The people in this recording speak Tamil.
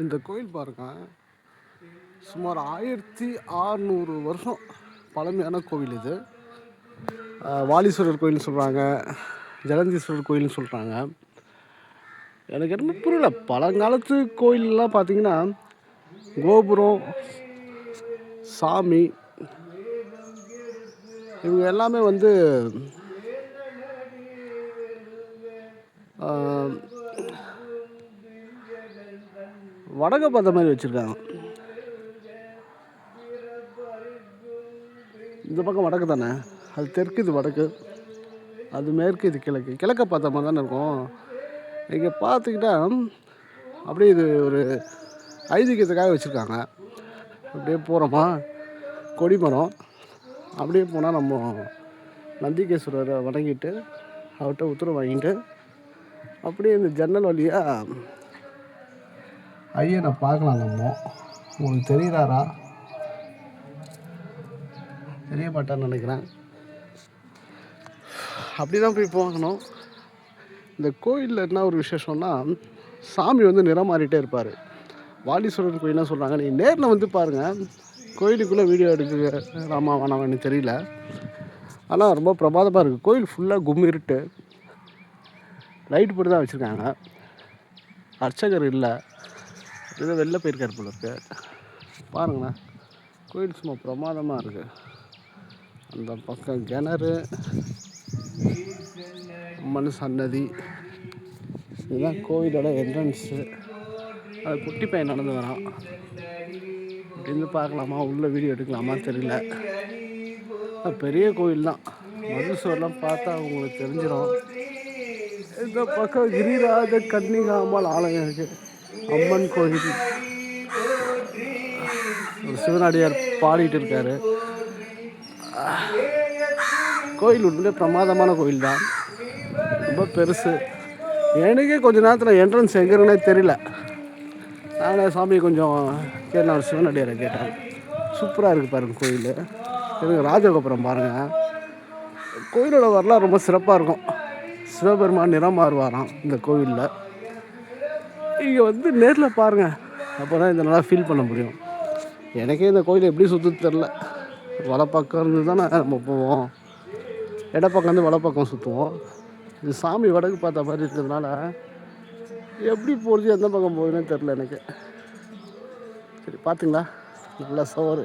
இந்த கோயில் பாருங்க, சுமார் 1600 வருஷம் பழமையான கோவில் இது. வாலீஸ்வரர் கோயில்னு சொல்கிறாங்க, ஜலந்தீஸ்வரர் கோயில்னு சொல்கிறாங்க. எனக்கு என்ன புரியல, பழங்காலத்து கோயிலெலாம் பார்த்தீங்கன்னா கோபுரம், சாமி இவங்க எல்லாமே வந்து வடக்க பார்த்த மாதிரி வச்சுருக்காங்க. இந்த பக்கம் வடக்கு தானே, அது தெற்கு, இது வடக்கு, அது மேற்கு, இது கிழக்கு. கிழக்க பார்த்த மாதிரி தானே இருக்கும். இங்கே பார்த்துக்கிட்டா அப்படியே இது ஒரு ஐதீகத்துக்காக வச்சுருக்காங்க. அப்படியே போகிறோமா, கொடிமரம், அப்படியே போனால் நம்ம நந்திகேஸ்வரரை வணங்கிட்டு அவர்கிட்ட உத்தரவு வாங்கிட்டு அப்படியே இந்த ஜன்னல் வழியாக ஐயனை பார்க்கலாம். நம்ம உங்களுக்கு தெரிகிறாரா, தெரிய மாட்டான்னு நினைக்கிறேன். அப்படி தான் போய் போகணும். இந்த கோயிலில் என்ன ஒரு விசேஷம்னா, சாமி வந்து நிறம் மாறிட்டே இருப்பார். வாலீஸ்வரர் கோயில்னா சொல்கிறாங்க. நீங்கள் நேரில் வந்து பாருங்கள். கோயிலுக்குள்ளே வீடியோ எடுக்க ராமா வேணாமான்னு தெரியல, ஆனால் ரொம்ப பிரமாதமாக இருக்குது. கோயில் ஃபுல்லாக கும்மிருட்டு, லைட் போட்டு தான் வச்சுருக்காங்க. அர்ச்சகர் இல்லை, ஏதோ வெளில போயிருக்கார் போல இருக்கு. பாருங்கண்ணா, கோயில் சும்மா பிரமாதமாக இருக்குது. அந்த பக்கம் கிணறு, அம்மன் சன்னதி, இதுதான் கோயிலோட என்ட்ரன்ஸு. அது குட்டி பையன் நடந்து வரான். இருந்து பார்க்கலாமா, உள்ளே வீடியோ எடுக்கலாமா தெரியல. பெரிய கோயில் தான். மதில் சுவர்லாம் பார்த்தா உங்களுக்கு தெரிஞ்சிடும். இந்த பக்கம் கிரிராஜ கன்னிகாம்பாள் ஆலயம் இருக்குது, அம்மன் கோயில். ஒரு சிவனடியார் பாடிட்டு இருக்காரு. கோயில் உண்மையிலே பிரமாதமான கோயில் தான், ரொம்ப பெருசு. எனக்கே கொஞ்சம் நேரத்தில் என்ட்ரன்ஸ் எங்கே இருக்குன்னே தெரியல. நானே சாமியை கொஞ்சம் கேட்டேன், ஒரு சிவனடியாரை கேட்டேன். சூப்பராக இருக்குது பாருங்கள் கோயில். எனக்கு ராஜகோபுரம் பாருங்கள். கோயிலோட வரலாறு ரொம்ப சிறப்பாக இருக்கும். சிவபெருமான் நிறம் மாறுவாராம் இந்த கோவிலில். இங்கே வந்து நேரில் பாருங்கள், அப்போ தான் இதை நல்லா ஃபீல் பண்ண முடியும். எனக்கே இந்த கோயிலை எப்படி சுற்றுறது தெரில. வலப்பக்கம் இருந்து தானே நம்ம போவோம், இடப்பக்கம் வந்து வலப்பக்கம் சுற்றுவோம். இது சாமி வடக்கு பார்த்த மாதிரி இருக்கிறதுனால எப்படி போகிறது, எந்த பக்கம் போகுதுன்னு தெரில எனக்கு. சரி, பார்த்திங்களா, நல்லா சோறு.